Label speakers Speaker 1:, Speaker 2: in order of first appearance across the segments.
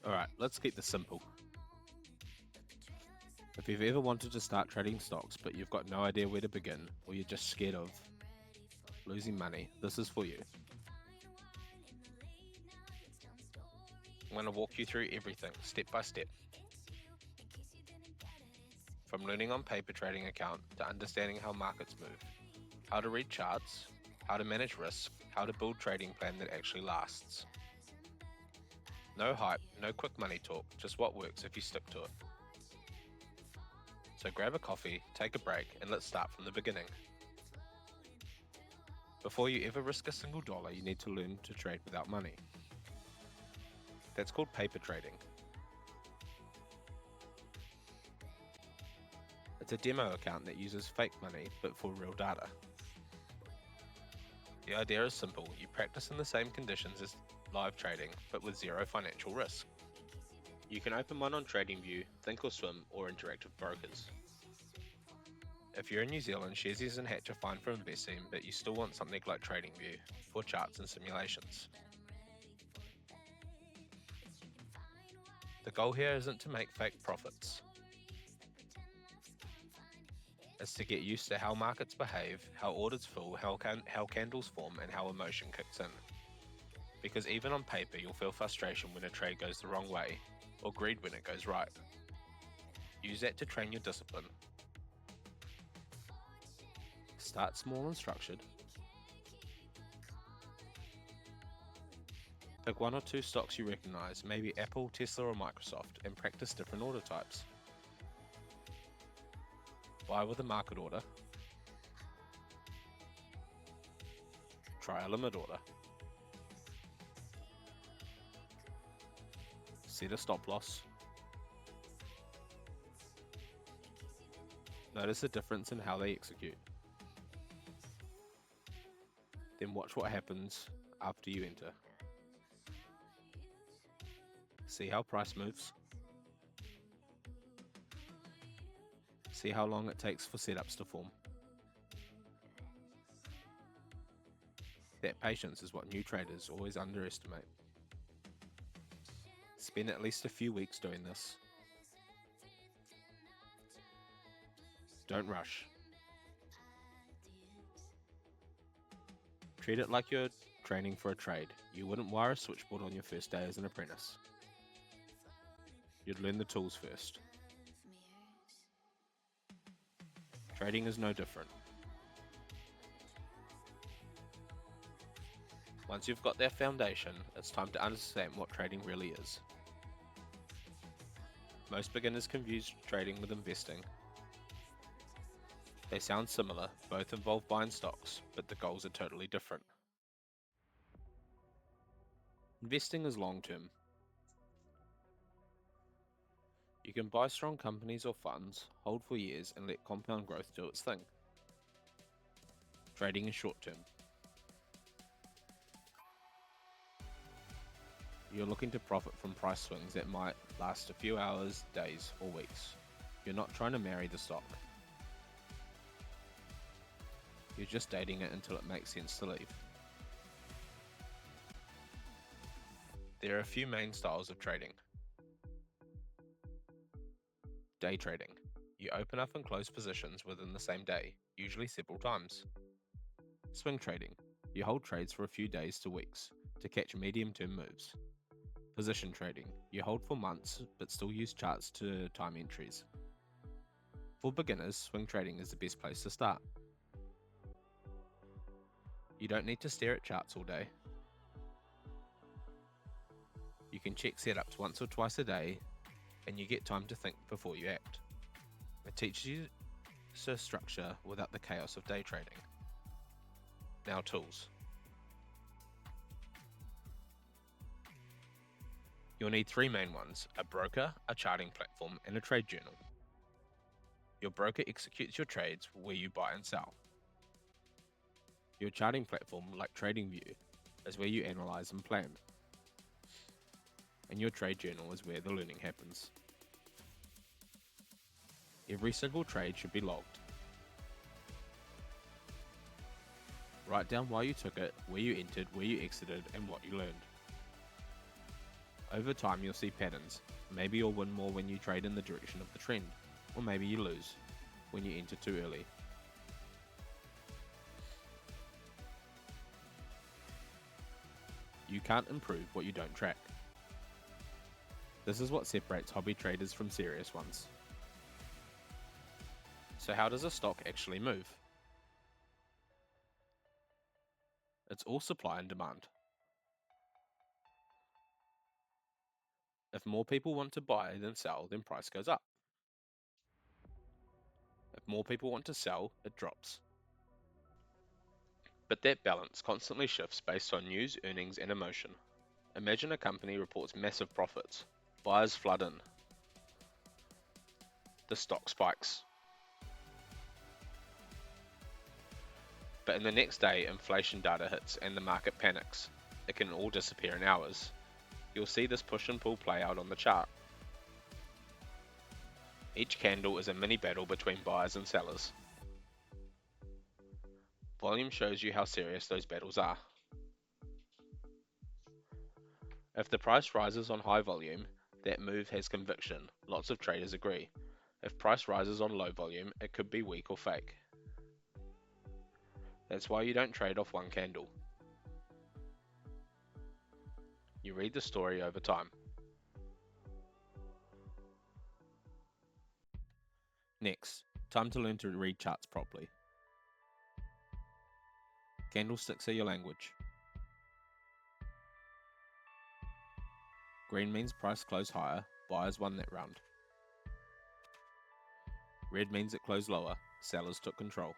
Speaker 1: Alright, let's keep this simple. If you've ever wanted to start trading stocks but you've got no idea where to begin, or you're just scared of losing money, this is for you. I'm going to walk you through everything, step by step. From learning on paper trading account to understanding how markets move, how to read charts, how to manage risk, how to build trading plan that actually lasts. No hype, no quick money talk, just what works if you stick to it. So grab a coffee, take a break, and let's start from the beginning. Before you ever risk a single dollar, you need to learn to trade without money. That's called paper trading. It's a demo account that uses fake money, but for real data. The idea is simple. You practice in the same conditions as live trading, but with zero financial risk. You can open one on TradingView, Thinkorswim, or Interactive Brokers. If you're in New Zealand, Sharesies and Hatch are fine for investing, but you still want something like TradingView for charts and simulations. The goal here isn't to make fake profits. It's to get used to how markets behave, how orders fill, how candles form, and how emotion kicks in. Because even on paper, you'll feel frustration when a trade goes the wrong way, or greed when it goes right. Use that to train your discipline. Start small and structured. Pick one or two stocks you recognize, maybe Apple, Tesla, or Microsoft, and practice different order types. Buy with a market order. Try a limit order. Set a stop loss. Notice the difference in how they execute. Then watch what happens after you enter. See how price moves. See how long it takes for setups to form. That patience is what new traders always underestimate. Spend at least a few weeks doing this. Don't rush. Treat it like you're training for a trade. You wouldn't wire a switchboard on your first day as an apprentice. You'd learn the tools first. Trading is no different. Once you've got that foundation, it's time to understand what trading really is. Most beginners confuse trading with investing. They sound similar, both involve buying stocks, but the goals are totally different. Investing is long-term. You can buy strong companies or funds, hold for years, and let compound growth do its thing. Trading is short-term. You're looking to profit from price swings that might last a few hours, days, or weeks. You're not trying to marry the stock. You're just dating it until it makes sense to leave. There are a few main styles of trading. Day trading. You open up and close positions within the same day, usually several times. Swing trading. You hold trades for a few days to weeks to catch medium-term moves. Position trading. You hold for months but still use charts to time entries. For beginners, swing trading is the best place to start. You don't need to stare at charts all day. You can check setups once or twice a day, and you get time to think before you act. It teaches you to structure without the chaos of day trading. Now tools. You'll need three main ones: a broker, a charting platform, and a trade journal. Your broker executes your trades where you buy and sell. Your charting platform, like TradingView, is where you analyze and plan. And your trade journal is where the learning happens. Every single trade should be logged. Write down why you took it, where you entered, where you exited, and what you learned. Over time you'll see patterns. Maybe you'll win more when you trade in the direction of the trend, or maybe you lose when you enter too early. You can't improve what you don't track. This is what separates hobby traders from serious ones. So how does a stock actually move? It's all supply and demand. If more people want to buy than sell, then price goes up. If more people want to sell, it drops. But that balance constantly shifts based on news, earnings, and emotion. Imagine a company reports massive profits. Buyers flood in. The stock spikes. But in the next day, inflation data hits and the market panics. It can all disappear in hours. You'll see this push and pull play out on the chart. Each candle is a mini battle between buyers and sellers. Volume shows you how serious those battles are. If the price rises on high volume, that move has conviction. Lots of traders agree. If price rises on low volume, it could be weak or fake. That's why you don't trade off one candle. You read the story over time. Next, time to learn to read charts properly. Candlesticks are your language. Green means price closed higher, buyers won that round. Red means it closed lower, sellers took control.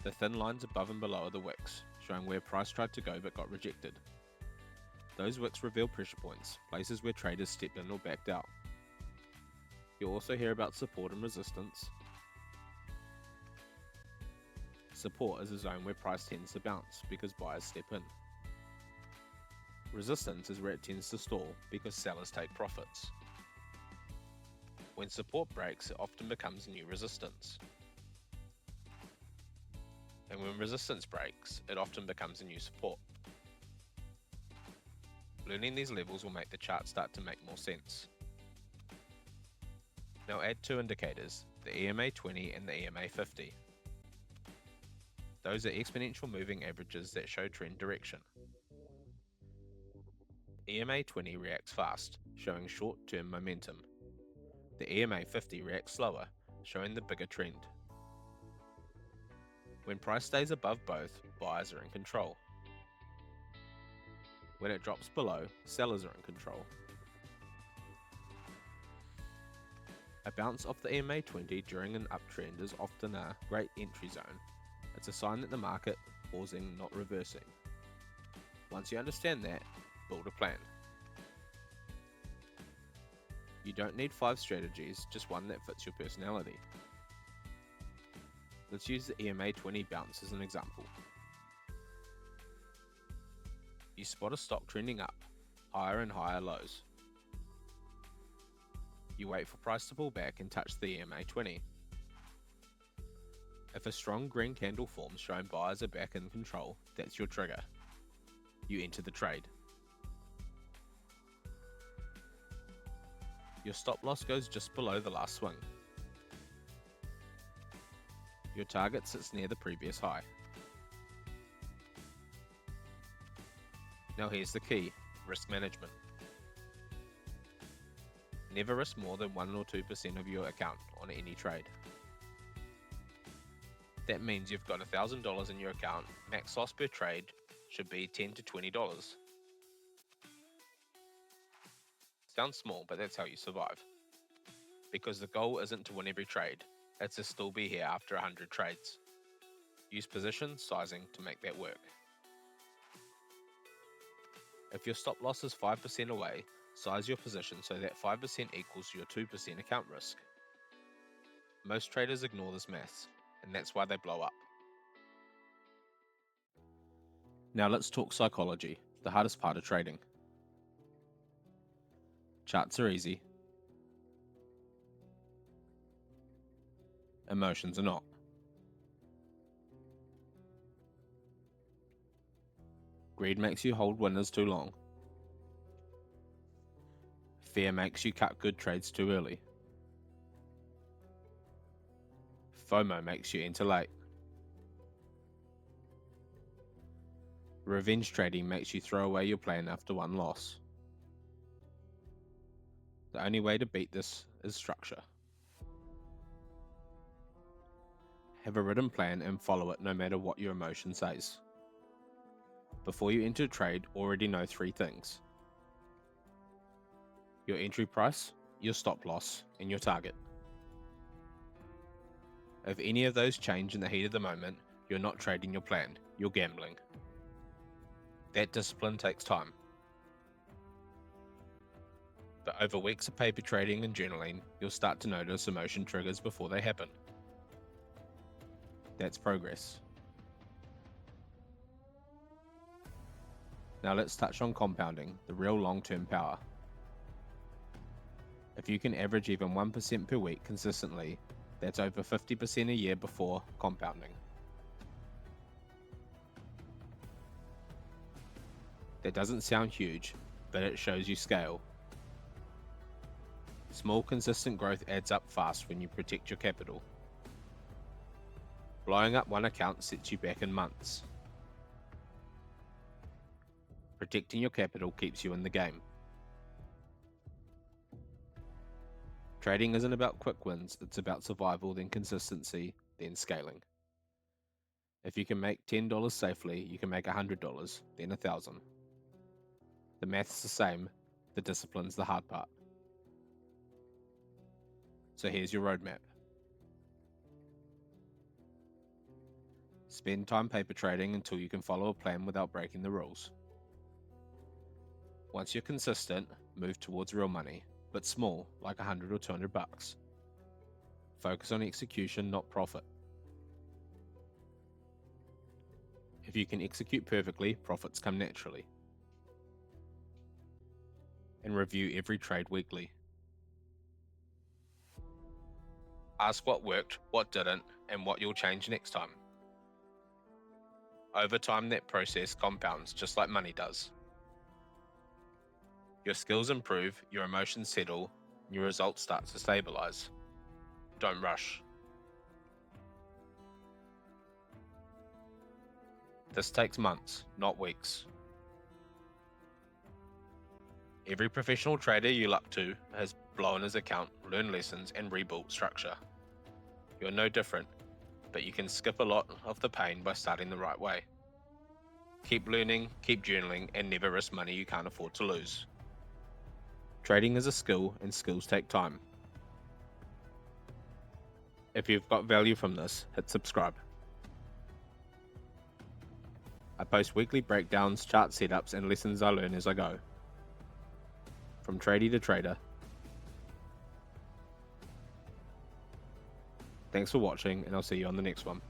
Speaker 1: The thin lines above and below are the wicks, showing where price tried to go but got rejected. Those wicks reveal pressure points, places where traders stepped in or backed out. You'll also hear about support and resistance. Support is a zone where price tends to bounce because buyers step in. Resistance is where it tends to stall because sellers take profits. When support breaks, it often becomes new resistance. And when resistance breaks, it often becomes a new support. Learning these levels will make the chart start to make more sense. Now add two indicators, the EMA 20 and the EMA 50. Those are exponential moving averages that show trend direction. EMA 20 reacts fast, showing short-term momentum. The EMA 50 reacts slower, showing the bigger trend. When price stays above both, buyers are in control. When it drops below, sellers are in control. A bounce off the EMA 20 during an uptrend is often a great entry zone. It's a sign that the market pausing, not reversing. Once you understand that, build a plan. You don't need 5 strategies, just one that fits your personality. Let's use the EMA 20 bounce as an example. You spot a stock trending up, higher and higher lows. You wait for price to pull back and touch the EMA 20. If a strong green candle forms showing buyers are back in control, that's your trigger. You enter the trade. Your stop loss goes just below the last swing. Your target sits near the previous high. Now here's the key, risk management. Never risk more than 1 or 2% of your account on any trade. That means you've got $1,000 in your account, max loss per trade should be $10 to $20. Sounds small, but that's how you survive. Because the goal isn't to win every trade, it's to still be here after 100 trades. Use position sizing to make that work. If your stop loss is 5% away, size your position so that 5% equals your 2% account risk. Most traders ignore this maths, and that's why they blow up. Now let's talk psychology, the hardest part of trading. Charts are easy. Emotions are not. Greed makes you hold winners too long. Fear makes you cut good trades too early. FOMO makes you enter late. Revenge trading makes you throw away your plan after one loss. The only way to beat this is structure. Have a written plan and follow it no matter what your emotion says. Before you enter a trade, already know 3 things: your entry price, your stop loss, and your target. If any of those change in the heat of the moment, you're not trading your plan, you're gambling. That discipline takes time. But over weeks of paper trading and journaling, you'll start to notice emotion triggers before they happen. That's progress. Now let's touch on compounding, the real long-term power. If you can average even 1% per week consistently, that's over 50% a year before compounding. That doesn't sound huge, but it shows you scale. Small consistent growth adds up fast when you protect your capital. Blowing up one account sets you back in months. Protecting your capital keeps you in the game. Trading isn't about quick wins, it's about survival, then consistency, then scaling. If you can make $10 safely, you can make $100, then $1,000. The math's the same, the discipline's the hard part. So here's your roadmap. Spend time paper trading until you can follow a plan without breaking the rules. Once you're consistent, move towards real money, but small, like $100 or $200. Focus on execution, not profit. If you can execute perfectly, profits come naturally. And review every trade weekly. Ask what worked, what didn't, and what you'll change next time. Over time, that process compounds just like money does. Your skills improve, your emotions settle, and your results start to stabilize. Don't rush. This takes months, not weeks. Every professional trader you look to has blown his account, learned lessons, and rebuilt structure. You're no different, but you can skip a lot of the pain by starting the right way. Keep learning, keep journaling, and never risk money you can't afford to lose. Trading is a skill, and skills take time. If you've got value from this, hit subscribe. I post weekly breakdowns, chart setups, and lessons I learn as I go. From tradie to trader. Thanks for watching, and I'll see you on the next one.